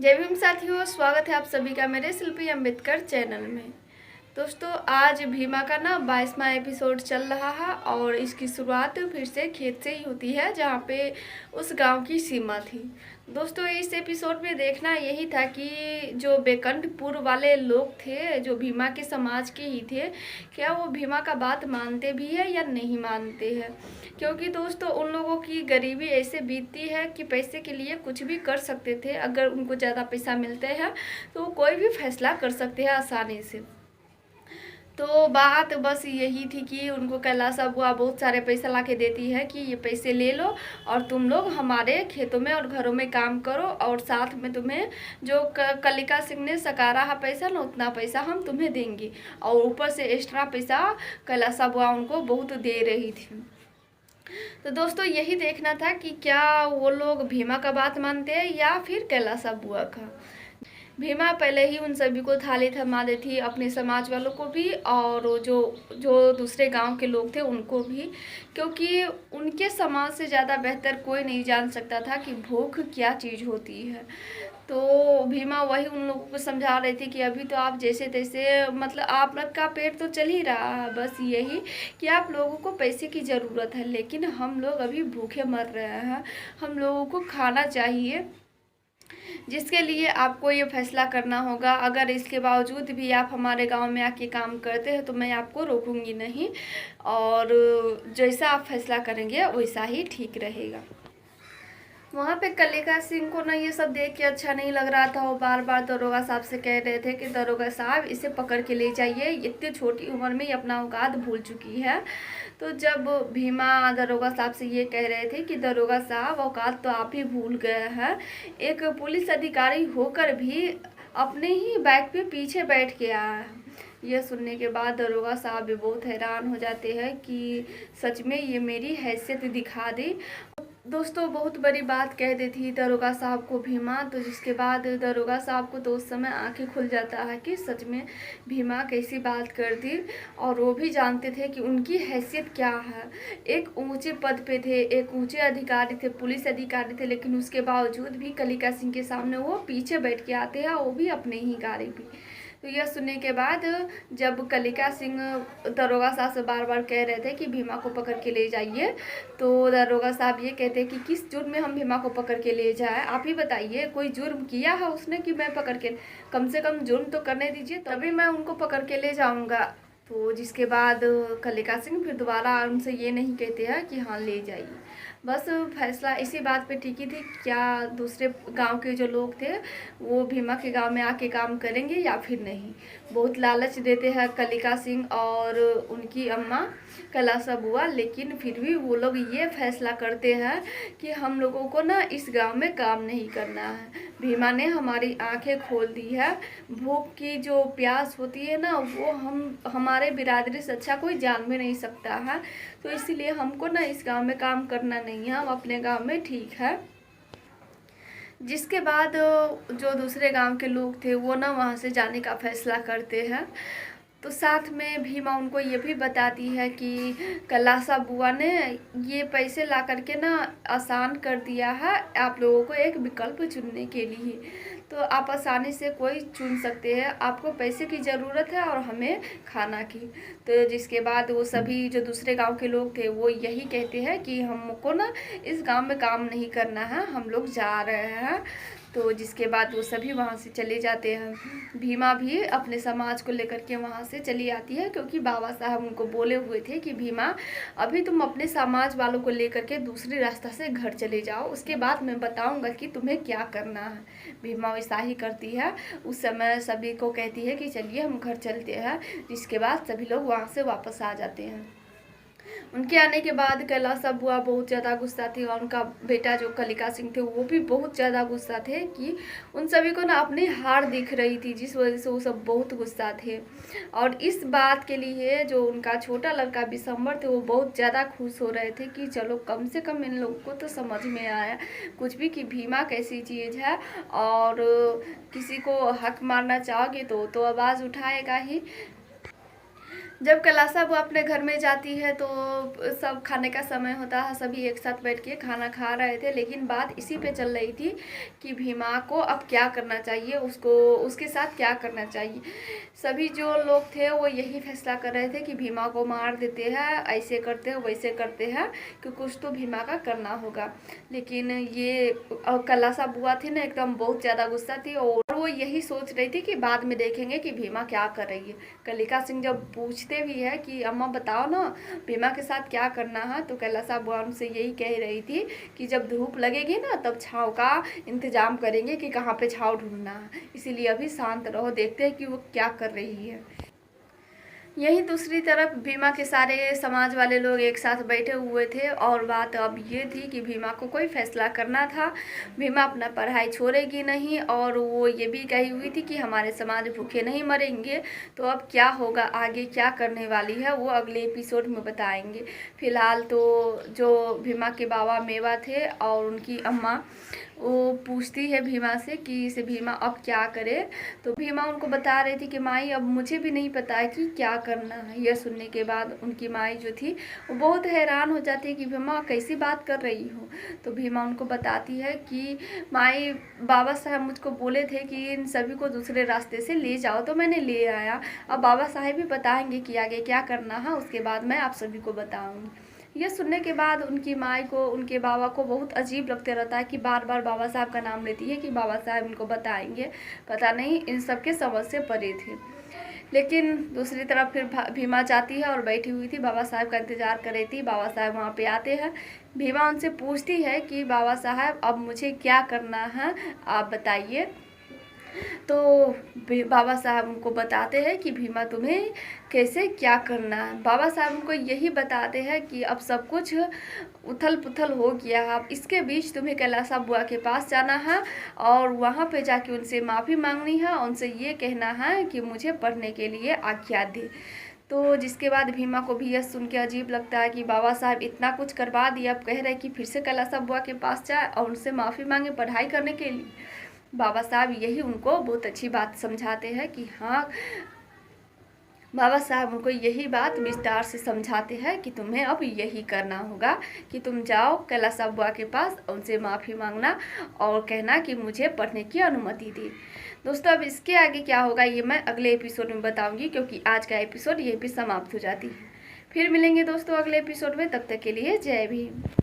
जय भीम साथियों, स्वागत है आप सभी का मेरे शिल्पी अम्बेडकर चैनल में। दोस्तों, आज भीमा का ना 22वां एपिसोड चल रहा है और इसकी शुरुआत फिर से खेत से ही होती है जहाँ पे उस गांव की सीमा थी। दोस्तों, इस एपिसोड में देखना यही था कि जो बेकंठपुर वाले लोग थे, जो भीमा के समाज के ही थे, क्या वो भीमा का बात मानते भी है या नहीं मानते हैं। क्योंकि दोस्तों, उन लोगों की गरीबी ऐसे बीतती है कि पैसे के लिए कुछ भी कर सकते थे। अगर उनको ज़्यादा पैसा मिलते हैं तो वो कोई भी फैसला कर सकते हैं आसानी से। तो बात बस यही थी कि उनको कैलाश बुआ बहुत सारे पैसा ला के देती है कि ये पैसे ले लो और तुम लोग हमारे खेतों में और घरों में काम करो, और साथ में तुम्हें जो कलिका सिंह ने सकारा है पैसा ना, उतना पैसा हम तुम्हें देंगे। और ऊपर से एक्स्ट्रा पैसा कैलाश बुआ उनको बहुत दे रही थी। तो दोस्तों, यही देखना था कि क्या वो लोग भीमा का बात मानते हैं या फिर कैलाश बुआ का। भीमा पहले ही उन सभी को थाली थमा दी थी, अपने समाज वालों को भी और जो जो दूसरे गांव के लोग थे उनको भी, क्योंकि उनके समाज से ज़्यादा बेहतर कोई नहीं जान सकता था कि भूख क्या चीज़ होती है। तो भीमा वही उन लोगों को समझा रही थी कि अभी तो आप जैसे तैसे, मतलब आप लोग का पेट तो चल ही रहा है, बस यही कि आप लोगों को पैसे की ज़रूरत है, लेकिन हम लोग अभी भूखे मर रहे हैं, हम लोगों को खाना चाहिए, जिसके लिए आपको ये फैसला करना होगा। अगर इसके बावजूद भी आप हमारे गांव में आके काम करते हैं तो मैं आपको रोकूंगी नहीं, और जैसा आप फैसला करेंगे वैसा ही ठीक रहेगा। वहाँ पे कलिका सिंह को ना ये सब देख के अच्छा नहीं लग रहा था। वो बार बार दरोगा साहब से कह रहे थे कि दरोगा साहब, इसे पकड़ के ले जाइए, इतनी छोटी उम्र में ये अपना औकात भूल चुकी है। तो जब भीमा दरोगा साहब से ये कह रहे थे कि दरोगा साहब, औकात तो आप ही भूल गए हैं, एक पुलिस अधिकारी होकर भी अपने ही बाइक पे पीछे बैठ के आया है। यह सुनने के बाद दरोगा साहब भी बहुत हैरान हो जाते हैं कि सच में ये मेरी हैसियत दिखा दी। दोस्तों, बहुत बड़ी बात कह दी थी दरोगा साहब को भीमा, तो जिसके बाद दरोगा साहब को तो उस समय आंखें खुल जाता है कि सच में भीमा कैसी बात कर दी। और वो भी जानते थे कि उनकी हैसियत क्या है। एक ऊंचे पद पे थे, एक ऊंचे अधिकारी थे, पुलिस अधिकारी थे, लेकिन उसके बावजूद भी कलिका सिंह के सामने वो पीछे बैठ के आते हैं, वो भी अपने ही गाड़ी पे। तो यह सुनने के बाद जब कलिका सिंह दरोगा साहब से बार बार कह रहे थे कि भीमा को पकड़ के ले जाइए, तो दरोगा साहब ये कहते कि किस जुर्म में हम भीमा को पकड़ के ले जाए, आप ही बताइए, कोई जुर्म किया है उसने कि मैं पकड़ के, कम से कम जुर्म तो करने दीजिए तभी मैं उनको पकड़ के ले जाऊंगा। तो जिसके बाद कलिका सिंह फिर दोबारा उनसे ये नहीं कहते हैं कि हाँ ले जाइए। बस फैसला इसी बात पे टिकी थी, क्या दूसरे गांव के जो लोग थे वो भीमा के गांव में आके काम करेंगे या फिर नहीं। बहुत लालच देते हैं कलिका सिंह और उनकी अम्मा कैलाश बुआ, लेकिन फिर भी वो लोग ये फैसला करते हैं कि हम लोगों को ना इस गांव में काम नहीं करना है। भीमा ने हमारी आंखें खोल दी है। भूख की जो प्यास होती है ना, वो हमारे बिरादरी से अच्छा कोई जान भी नहीं सकता है। तो इसीलिए हमको ना इस गांव में काम करना नहीं है, हम अपने गांव में ठीक है। जिसके बाद जो दूसरे गांव के लोग थे वो ना वहाँ से जाने का फैसला करते हैं। तो साथ में भीमा उनको ये भी बताती है कि कैलाश बुआ ने ये पैसे ला करके ना आसान कर दिया है आप लोगों को एक विकल्प चुनने के लिए। तो आप आसानी से कोई चुन सकते हैं, आपको पैसे की ज़रूरत है और हमें खाना की। तो जिसके बाद वो सभी जो दूसरे गांव के लोग थे वो यही कहते हैं कि हमको ना इस गांव में काम नहीं करना है, हम लोग जा रहे हैं। तो जिसके बाद वो सभी वहाँ से चले जाते हैं। भीमा भी अपने समाज को लेकर के वहाँ से चली आती है, क्योंकि बाबा साहब उनको बोले हुए थे कि भीमा, अभी तुम अपने समाज वालों को लेकर के दूसरी रास्ता से घर चले जाओ, उसके बाद मैं बताऊंगा कि तुम्हें क्या करना है। भीमा वैसा ही करती है। उस समय सभी को कहती है कि चलिए हम घर चलते हैं, जिसके बाद सभी लोग वहाँ से वापस आ जाते हैं। उनके आने के बाद कैलाश बुआ बहुत ज़्यादा गुस्सा थी और उनका बेटा जो कलिका सिंह थे वो भी बहुत ज़्यादा गुस्सा थे कि उन सभी को ना अपनी हार दिख रही थी, जिस वजह से वो सब बहुत गुस्सा थे। और इस बात के लिए जो उनका छोटा लड़का बिशंबर थे वो बहुत ज़्यादा खुश हो रहे थे कि चलो कम से कम इन लोगों को तो समझ में आया कुछ भी कि भीमा कैसी चीज़ है, और किसी को हक मारना चाहोगे तो आवाज़ उठाएगा ही। जब कैलाश वो अपने घर में जाती है तो सब खाने का समय होता है, सभी एक साथ बैठ के खाना खा रहे थे, लेकिन बात इसी पे चल रही थी कि भीमा को अब क्या करना चाहिए, उसको उसके साथ क्या करना चाहिए। सभी जो लोग थे वो यही फैसला कर रहे थे कि भीमा को मार देते हैं, ऐसे करते हैं वैसे करते हैं, कि कुछ तो भीमा का करना होगा। लेकिन ये कैलाश बुआ थी ना, एकदम बहुत ज़्यादा गुस्सा थी और वो यही सोच रही थी कि बाद में देखेंगे कि भीमा क्या कर रही है। कलिका सिंह जब पूछते भी है कि अम्मा बताओ ना भीमा के साथ क्या करना है, तो कैलाश बुआ उनसे यही कह रही थी कि जब धूप लगेगी ना तब छाँव का इंतजाम करेंगे कि कहाँ पे छाँव ढूंढना है, इसीलिए अभी शांत रहो, देखते हैं कि वो क्या कर रही है। यहीं दूसरी तरफ भीमा के सारे समाज वाले लोग एक साथ बैठे हुए थे और बात अब ये थी कि भीमा को कोई फैसला करना था। भीमा अपना पढ़ाई छोड़ेगी नहीं और वो ये भी कही हुई थी कि हमारे समाज भूखे नहीं मरेंगे। तो अब क्या होगा, आगे क्या करने वाली है, वो अगले एपिसोड में बताएंगे। फिलहाल तो जो भीमा के बाबा मेवा थे और उनकी अम्मा, वो पूछती है भीमा से कि इसे भीमा अब क्या करे। तो भीमा उनको बता रही थी कि माई अब मुझे भी नहीं पता है कि क्या करना है। यह सुनने के बाद उनकी माई जो थी वो बहुत हैरान हो जाती है कि भीमा कैसी बात कर रही हो। तो भीमा उनको बताती है कि माई बाबा साहब मुझको बोले थे कि इन सभी को दूसरे रास्ते से ले जाओ, तो मैंने ले आया। अब बाबा साहब भी बताएंगे कि आगे क्या करना है, उसके बाद मैं आप सभी को बताऊँगी। यह सुनने के बाद उनकी माई को, उनके बाबा को बहुत अजीब लगते रहता है कि बार बार बाबा साहब का नाम लेती है कि बाबा साहब इनको बताएंगे। पता नहीं इन सब के समझ से परे थे। लेकिन दूसरी तरफ फिर भीमा जाती है और बैठी हुई थी, बाबा साहब का इंतज़ार कर रही थी। बाबा साहब वहाँ पे आते हैं। भीमा उनसे पूछती है कि बाबा साहब अब मुझे क्या करना है, आप बताइए। तो बाबा साहब उनको बताते हैं कि भीमा तुम्हें कैसे क्या करना है। बाबा साहब उनको यही बताते हैं कि अब सब कुछ उथल पुथल हो गया है, अब इसके बीच तुम्हें कैलाश बुआ के पास जाना है और वहाँ पे जाके उनसे माफ़ी मांगनी है, उनसे ये कहना है कि मुझे पढ़ने के लिए आज्ञा दे। तो जिसके बाद भीमा को भी यह सुन के अजीब लगता है कि बाबा साहब इतना कुछ करवा दिया, अब कह रहे कि फिर से कैलाश बुआ के पास जाए और उनसे माफ़ी मांगे पढ़ाई करने के लिए। बाबा साहब यही उनको बहुत अच्छी बात समझाते हैं कि हाँ, बाबा साहब उनको यही बात विस्तार से समझाते हैं कि तुम्हें अब यही करना होगा कि तुम जाओ कैलाश बुआ के पास, उनसे माफ़ी मांगना और कहना कि मुझे पढ़ने की अनुमति दी। दोस्तों अब इसके आगे क्या होगा ये मैं अगले एपिसोड में बताऊंगी, क्योंकि आज का एपिसोड यहीं पे समाप्त हो जाती है। फिर मिलेंगे दोस्तों अगले एपिसोड में, तब तक के लिए जय भीम।